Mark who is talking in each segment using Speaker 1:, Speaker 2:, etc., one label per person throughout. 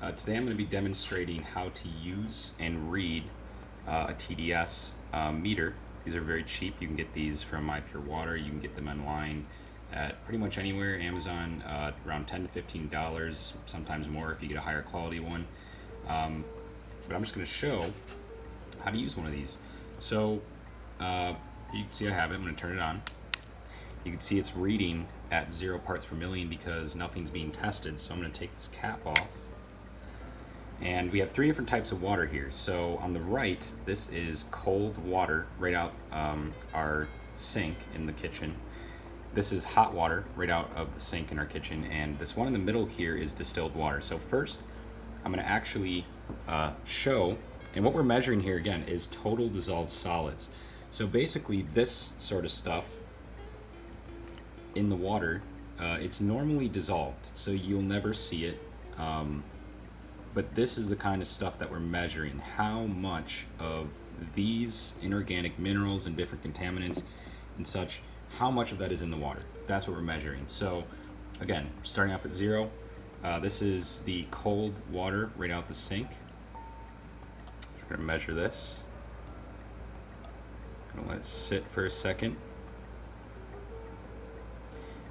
Speaker 1: Today I'm going to be demonstrating how to use and read a TDS meter. These are very cheap. You can get these from MyPureWater. You can get them online at pretty much anywhere. Amazon, around $10 to $15, sometimes more if you get a higher quality one. But I'm just going to show how to use one of these. So you can see I have it. I'm going to turn it on. You can see it's reading at 0 parts per million because nothing's being tested. So I'm going to take this cap off. And we have 3 different types of water here. So on the right, this is cold water right out our sink in the kitchen. This is hot water right out of the sink in our kitchen. And this one in the middle here is distilled water. So first, I'm going to actually show, and what we're measuring here again is total dissolved solids. So basically this sort of stuff in the water, it's normally dissolved, so you'll never see it. But this is the kind of stuff that we're measuring. How much of these inorganic minerals and different contaminants and such, how much of that is in the water? That's what we're measuring. So again, starting off at 0, this is the cold water right out the sink. We're gonna measure this. I'm gonna let it sit for a second.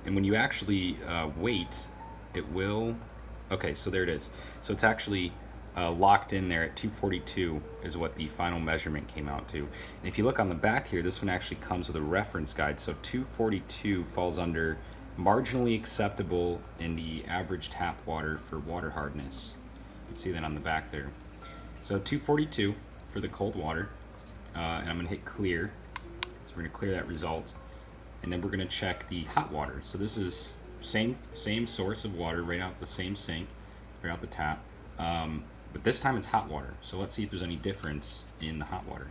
Speaker 1: And when you actually wait, it will, okay, so there it is. So it's actually locked in there at 242 is what the final measurement came out to. And if you look on the back here, this one actually comes with a reference guide. So 242 falls under marginally acceptable in the average tap water for water hardness. You can see that on the back there. So 242 for the cold water, and I'm gonna hit clear. So we're gonna clear that result. And then we're going to check the hot water. So this is same source of water right out the same sink, right out the tap. But this time it's hot water. So let's see if there's any difference in the hot water.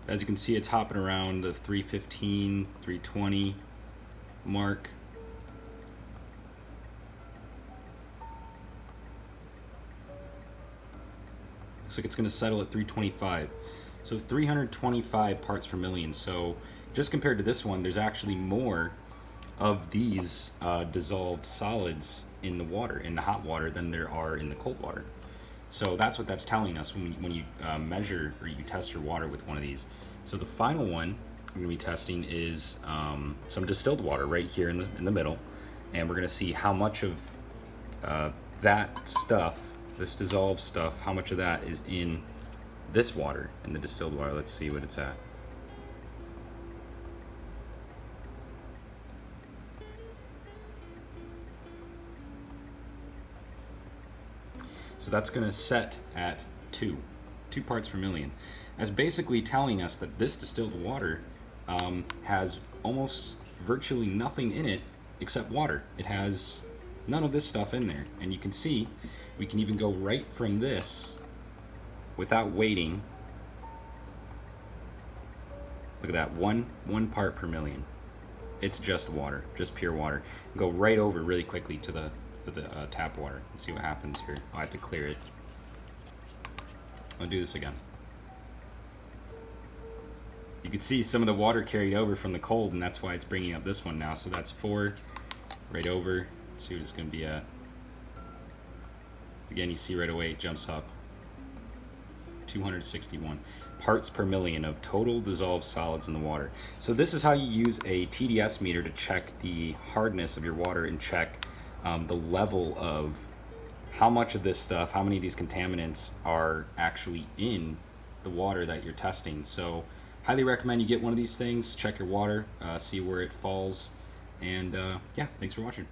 Speaker 1: As you can see, it's hopping around the 315, 320 mark. Looks like it's going to settle at 325. So 325 parts per million. So just compared to this one, there's actually more of these dissolved solids in the water, in the hot water, than there are in the cold water. So that's what that's telling us when you measure or you test your water with one of these. So the final one we're going to be testing is some distilled water right here in the middle. And we're going to see how much of that stuff, this dissolved stuff, how much of that is in this water, in the distilled water. Let's see what it's at. So that's going to set at 2 parts per million. That's basically telling us that this distilled water has almost virtually nothing in it except water. It has none of this stuff in there. And you can see we can even go right from this without waiting. Look at that, one part per million. It's just water, just pure water. Go right over really quickly to the tap water and see what happens here. I have to clear it. I'll do this again. You can see some of the water carried over from the cold, and that's why it's bringing up this one now. So that's 4 right over. Let's see what it's going to be at. Again, you see right away it jumps up. 261 parts per million of total dissolved solids in the water. So this is how you use a TDS meter to check the hardness of your water and check the level of how much of this stuff, how many of these contaminants are actually in the water that you're testing. So highly recommend you get one of these things, check your water, see where it falls, and yeah, thanks for watching.